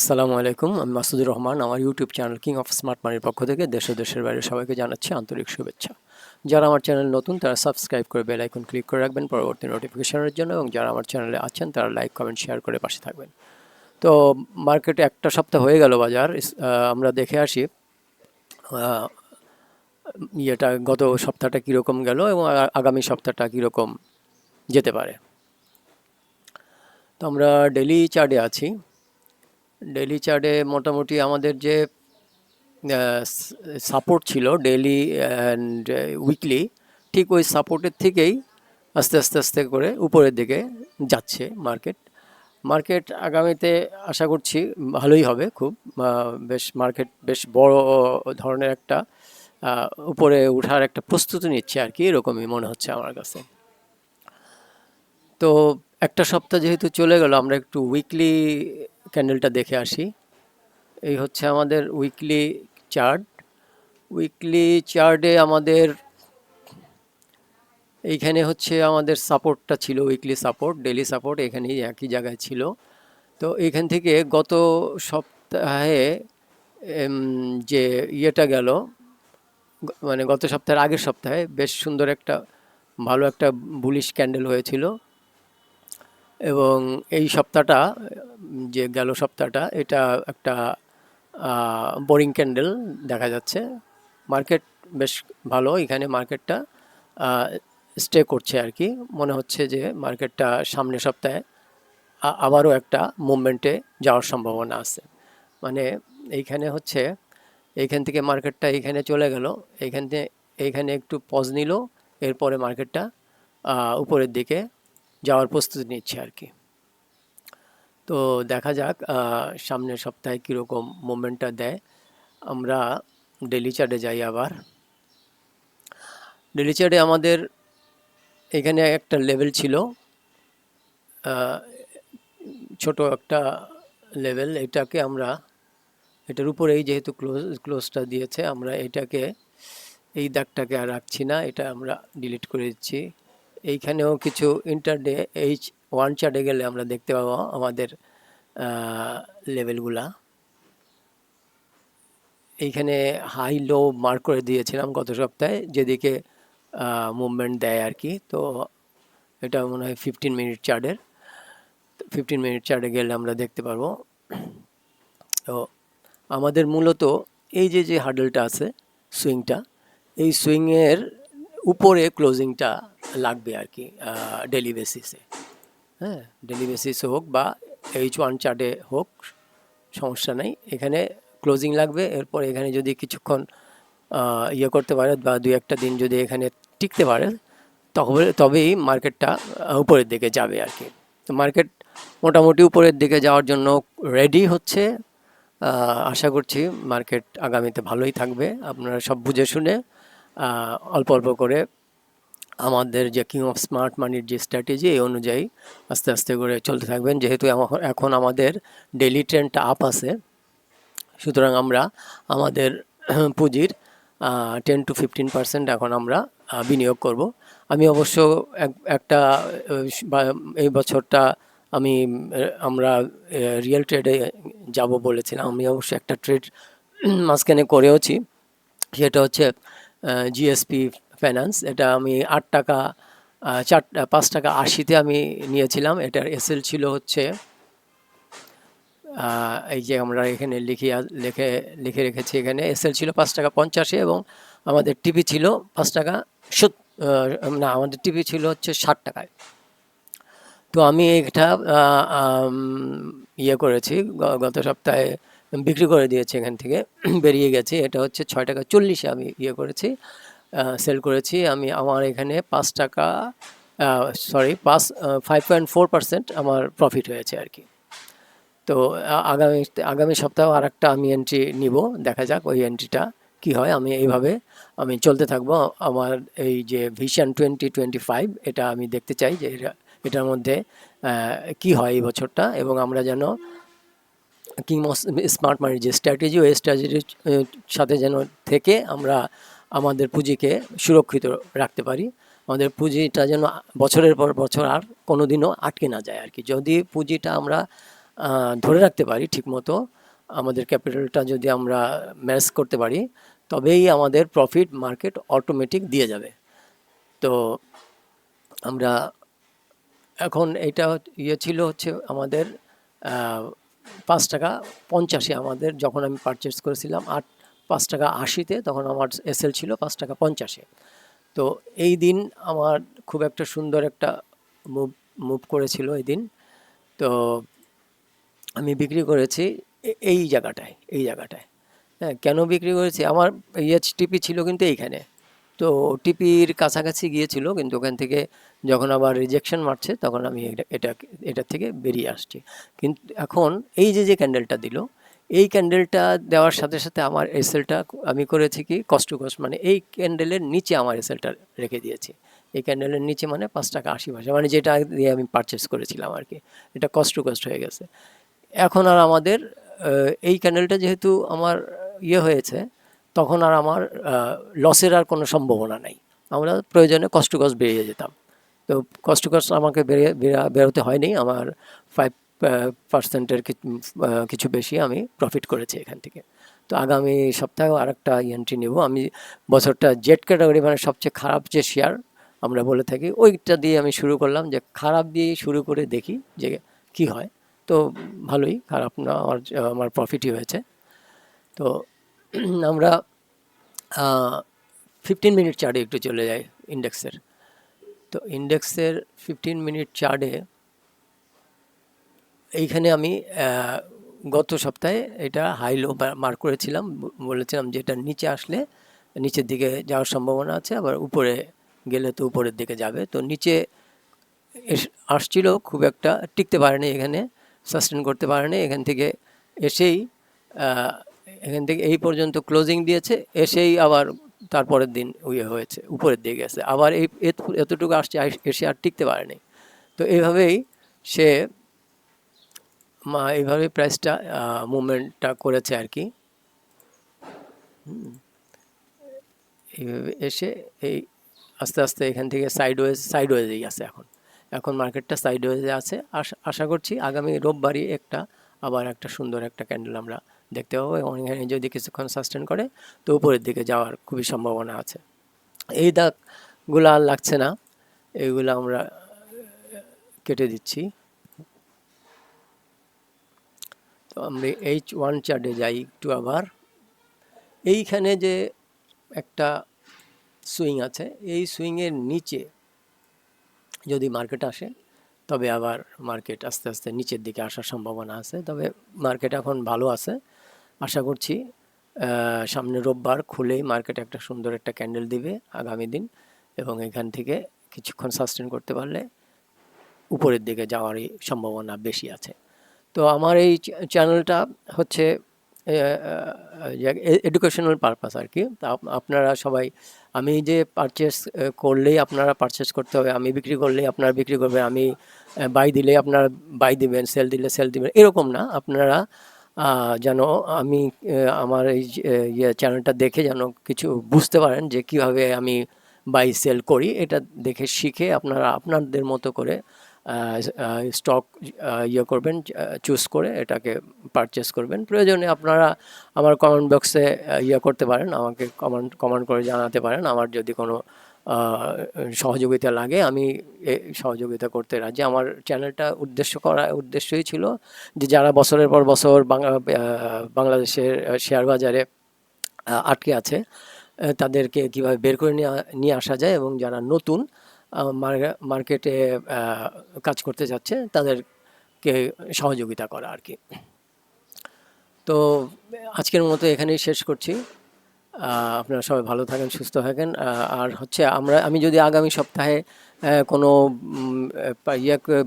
আসসালামু আলাইকুম, আমি মাসুদুর রহমান। আমার YouTube channel king of smart মানির পক্ষ থেকে দেশ ও দেশের বাইরে সবাইকে জানাচ্ছি আন্তরিক শুভেচ্ছা। যারা আমার চ্যানেল নতুন তারা সাবস্ক্রাইব করে বেল আইকন ক্লিক করে রাখবেন পরবর্তী নোটিফিকেশনের জন্য, এবং যারা আমার চ্যানেলে আছেন তারা লাইক কমেন্ট শেয়ার করে পাশে থাকবেন। তো মার্কেটে একটা সপ্তাহ হয়ে গেল বাজার, আমরা দেখে আসি গত সপ্তাহটা কীরকম গেল এবং আগামী সপ্তাহটা কীরকম যেতে পারে। তো আমরা ডেলি চার্টে আছি। ডেলি চার্টে মোটামুটি আমাদের যে সাপোর্ট ছিল ডেইলি অ্যান্ড উইকলি, ঠিক ওই সাপোর্টের থেকেই আস্তে আস্তে আস্তে করে উপরের দিকে যাচ্ছে মার্কেট আগামীতে আশা করছি ভালোই হবে। খুব মার্কেট বেশ বড় ধরনের একটা উপরে ওঠার একটা প্রস্তুতি নিচ্ছে আর কি, এরকমই মনে হচ্ছে আমার কাছে। তো একটা সপ্তাহ যেহেতু চলে গেল, আমরা একটু উইকলি ক্যান্ডেলটা দেখে আসি। এই হচ্ছে আমাদের উইকলি চার্ট। উইকলি চার্টে আমাদের এইখানে হচ্ছে আমাদের সাপোর্টটা ছিল, উইকলি সাপোর্ট ডেলি সাপোর্ট এখানেই একই জায়গায় ছিল। তো এখান থেকে গত সপ্তাহে যে ইয়েটা গেল, মানে গত সপ্তাহের আগের সপ্তাহে বেশ সুন্দর একটা ভালো একটা বুলিশ ক্যান্ডেল হয়েছিল, এবং এই সপ্তাহটা যে গেল সপ্তাহটা এটা একটা বোরিং ক্যান্ডেল দেখা যাচ্ছে। মার্কেট বেশ ভালো, এখানে মার্কেটটা স্টে করছে আর কি। মনে হচ্ছে যে মার্কেটটা সামনের সপ্তাহে আবারও একটা মুভমেন্টে যাওয়ার সম্ভাবনা আছে। মানে এইখানে হচ্ছে এইখান থেকে মার্কেটটা এইখানে চলে গেল, এইখানে একটু পজ নিল, এরপরে মার্কেটটা উপরের দিকে যাওয়ার প্রস্তুতি নিচ্ছে আর কি। তো দেখা যাক সামনের সপ্তাহে কীরকম মুভমেন্টটা দেয়। আমরা ডেলি চার্টে যাই আবার। ডেলি চার্টে আমাদের এখানে একটা লেভেল ছিল, ছোট একটা লেভেল। এটার উপরেই যেহেতু ক্লোজটা দিয়েছে, আমরা এই দাগটাকে আর রাখছি না, এটা আমরা ডিলিট করে দিচ্ছি। এইখানেও কিছু ইন্টারডে H1 চার্টে গেলে আমরা দেখতে পাবো আমাদের লেভেলগুলা। এইখানে হাই লো মার্ক করে দিয়েছিলাম গত সপ্তাহে, যেদিকে মুভমেন্ট দেয় আর কি। তো এটা মনে হয় 15 মিনিট চার্টে গেলে আমরা দেখতে পারবো। তো আমাদের মূলত এই যে হার্ডেলটা আছে, সুইংটা, এই সুইংয়ের উপরে ক্লোজিংটা লাগবে আর কি, ডেলি বেসিসে। হ্যাঁ, ডেলি বেসিসে হোক বা H1 চার্টে হোক, সমস্যা নেই। এখানে ক্লোজিং লাগবে, এরপর এখানে যদি কিছুক্ষণ ইয়ে করতে পারে বা দুই একটা দিন যদি এখানে টিকতে পারে, তবেই মার্কেটটা উপরের দিকে যাবে আর কি। তো মার্কেট মোটামুটি উপরের দিকে যাওয়ার জন্য রেডি হচ্ছে। আশা করছি মার্কেট আগামীতে ভালোই থাকবে। আপনারা সব বুঝে শুনে অল্প অল্প করে আমাদের যে কিং অফ স্মার্ট মানির যে স্ট্র্যাটেজি, এই অনুযায়ী আস্তে আস্তে করে চলতে থাকবেন। যেহেতু এখন আমাদের ডেইলি ট্রেন্ডটা আপ আছে, সুতরাং আমরা আমাদের পুঁজির 10-15% এখন আমরা বিনিয়োগ করব। আমি অবশ্য এই বছরটা আমরা রিয়েল ট্রেডে যাব বলেছিলাম। আমি অবশ্য একটা ট্রেড মাঝখানে করেওছি, সেটা হচ্ছে জিএসপি ফাইন্যান্স। এটা আমি 8 টাকা 5 টাকা 80-তে আমি নিয়েছিলাম। এটার এসএল ছিল হচ্ছে এই যে আমরা এখানে লিখে রেখেছি, এখানে এসএল ছিল 5 টাকা 85, এবং আমাদের টিপি ছিল 5 টাকা আমাদের টিপি ছিল হচ্ছে 60 টাকায়। তো আমি এটা ইয়ে করেছি, গত সপ্তাহে বিক্রি করে দিয়েছি, এখান থেকে বেরিয়ে গেছি। এটা হচ্ছে 6 টাকা 40-এ আমি সেল করেছি। আমার এখানে 5 টাকা 5.4% আমার প্রফিট হয়েছে আর কি। তো আগামী সপ্তাহে আর একটা আমি এন্ট্রি নিব, দেখা যাক ওই এন্ট্রিটা কি হয়। এইভাবে চলতে থাকবো। আমার এই যে ভিশন 2025, এটা আমি দেখতে চাই যে এটার মধ্যে কি হয় এই বছরটা, এবং আমরা যেন কিং স্মার্ট মানির যে স্ট্র্যাটেজি, ওই স্ট্র্যাটেজির সাথে যেন থেকে আমরা আমাদের পুঁজিকে সুরক্ষিত রাখতে পারি। আমাদের পুঁজিটা যেন বছরের পর বছর আর কোনো দিনও আটকে না যায় আর কি। যদি পুঁজিটা আমরা ধরে রাখতে পারি ঠিকমতো, আমাদের ক্যাপিটালটা যদি আমরা ম্যানেজ করতে পারি, তবেই আমাদের প্রফিট মার্কেট অটোমেটিক দিয়ে যাবে। তো আমরা এখন এটা ছিল হচ্ছে আমাদের 5 টাকা 85, আমাদের যখন আমি পারচেস করেছিলাম 5 টাকা 80-তে, তখন আমার এসএল ছিল 5 টাকা 50-এ। তো এই দিন আমার খুব একটা সুন্দর একটা মুভ মুভ করেছিল এই দিন। তো আমি বিক্রি করেছি এই জায়গাটায়। হ্যাঁ, কেন বিক্রি করেছি? আমার টিপি ছিল কিন্তু এইখানে, তো টিপির কাছাকাছি গিয়েছিল, কিন্তু ওখান থেকে যখন আবার রিজেকশন মারছে তখন আমি এটা থেকে বেরিয়ে আসছি। কিন্তু এখন এই যে ক্যান্ডেলটা দিল, এই ক্যান্ডেলটা দেওয়ার সাথে সাথে আমার এসএলটা আমি করেছি কি কস্ট টু কস্ট, মানে এই ক্যান্ডেলের নিচে আমার এসএলটা রেখে দিয়েছি। এই ক্যান্ডেলের নিচে মানে 5 টাকা 80 পয়সা, মানে যেটা দিয়ে আমি পারচেস করেছিলাম আর কি, এটা কস্ট টু কস্ট হয়ে গেছে। এখন আর আমাদের এই ক্যান্ডেলটা যেহেতু আমার হয়েছে, তখন আর আমার লসের আর কোনো সম্ভাবনা নাই। আমরা প্রয়োজনে কষ্ট কষ্ট বেরিয়ে যেতাম। তো কষ্ট কষ্ট আমাকে বেরোতে হয়নি। আমার 5% কিছু বেশি আমি প্রফিট করেছি এখান থেকে। তো আগামী সপ্তাহেও আর একটা এন্ট্রি নেব আমি। বছরটা জেড ক্যাটাগরি, মানে সবচেয়ে খারাপ যে শেয়ার আমরা বলে থাকি, ওইটা দিয়ে আমি শুরু করলাম, যে খারাপ দিয়ে শুরু করে দেখি যে কি হয়। তো ভালোই, খারাপ না, আমার প্রফিটই হয়েছে। তো আমরা 15 মিনিট চার্টে একটু চলে যাই ইন্ডেক্সের। তো ইন্ডেক্সের 15 মিনিট চার্টে এইখানে আমি গত সপ্তাহে এটা হাই লো মার্ক করেছিলাম, বলেছিলাম যে এটা নিচে আসলে নিচের দিকে যাওয়ার সম্ভাবনা আছে, আবার উপরে গেলে তো উপরের দিকে যাবে। তো নিচে আসছিল, খুব একটা টিকতে পারেনি, এখানে সাস্টেন করতে পারেনি। এসেই এখান থেকে এই পর্যন্ত ক্লোজিং দিয়েছে, এসেই আবার তারপরের দিন হয়েছে, উপরের দিকে গেছে, আবার এতটুকু আসছে, এসে আর টিকতে পারেনি। তো এইভাবেই সে এইভাবে প্রাইসটা মুভমেন্টটা করেছে আর কি। এইভাবে এসে এই আস্তে আস্তে এখান থেকে সাইডওয়েজেই আছে এখন মার্কেটটা সাইডওয়েজে আছে। আশা করছি আগামী রোববারই আবার একটা সুন্দর একটা ক্যান্ডেল আমরা দেখতে পাবো, এবং এখানে যদি কিছুক্ষণ সাস্টেন করে তো উপরের দিকে যাওয়ার খুবই সম্ভাবনা আছে। এই দাগগুলো আর লাগছে না, এইগুলো আমরা কেটে দিচ্ছি। তো আমরা H1 চার্টে যাই একটু। আবার এইখানে যে একটা সুইং আছে, এই সুইংয়ের নিচে যদি মার্কেট আসে, তবে আবার মার্কেট আস্তে আস্তে নিচের দিকে আসার সম্ভাবনা আছে। তবে মার্কেট এখন ভালো আছে, আশা করছি সামনে রোববার খুলেই মার্কেট একটা সুন্দর একটা ক্যান্ডেল দিবে আগামী দিন, এবং এখান থেকে কিছুক্ষণ সাস্টেন করতে পারলে উপরের দিকে যাওয়ারই সম্ভাবনা বেশি আছে। তো আমার এই চ্যানেলটা হচ্ছে এডুকেশনাল পারপাস আর কি। তা আপনারা সবাই, আমি যে পারচেস করলেই আপনারা পারচেস করতে হবে, আমি বিক্রি করলেই আপনারা বিক্রি করবেন, আমি বাই দিলেই আপনারা বাই দিবেন, সেল দিলে সেল দিবেন, এরকম না। আপনারা যেন আমি আমার এই চ্যানেলটা দেখে যেন কিছু বুঝতে পারেন যে কিভাবে আমি বাই সেল করি, এটা দেখে শিখে আপনারা আপনাদের মতো করে স্টক করবেন, চুজ করে এটাকে পারচেস করবেন। প্রয়োজনে আপনারা আমার কমেন্ট বক্সে করতে পারেন, আমাকে কমেন্ট করে জানাতে পারেন। আমার যদি কোনো সহযোগিতা লাগে, আমি সহযোগিতা করতে রাজি। আমার চ্যানেলটা উদ্দেশ্যই ছিল যে যারা বছরের পর বছর বাংলাদেশের শেয়ার বাজারে আটকে আছে, তাদেরকে কীভাবে বের করে নিয়ে আসা যায়, এবং যারা নতুন মার্কেটে কাজ করতে যাচ্ছে তাদেরকে সহযোগিতা করা আর কি। তো আজকের মতো এখানেই শেষ করছি। আপনারা সবাই ভালো থাকেন, সুস্থ থাকেন। আর হচ্ছে আমি যদি আগামী সপ্তাহে কোনো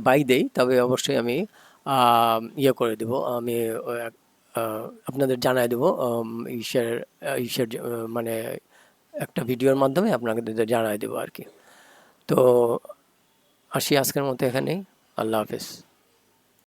বাই দেই, তবে অবশ্যই আমি করে দেব, আমি আপনাদের জানাই দেবো, ইসের মানে একটা ভিডিওর মাধ্যমে আপনাদের জানাই দেবো আর কি। তো আসি আজকের মতো এখানেই। আল্লাহ হাফেজ।